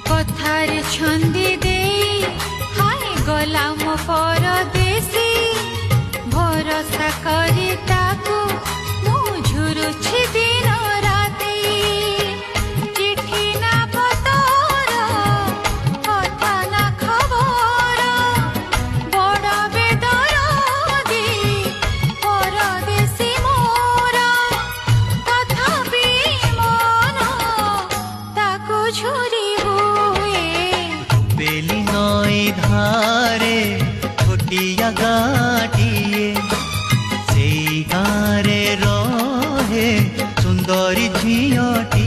কথার ছন্দি দেই হায় গলাম পরদেশী ভরসা করে তাকু মু ঝুরুছি দিন রাতি চিঠি না পতর কথা না খবর বড় বেদরদি পরদেশী মোর তথাপি মন তাকু ঝুরি বেলি নয় ধারে ছোটিয়া গাটিয়ে সেই গাঁরে রহে সুন্দরী ঝিয়টি।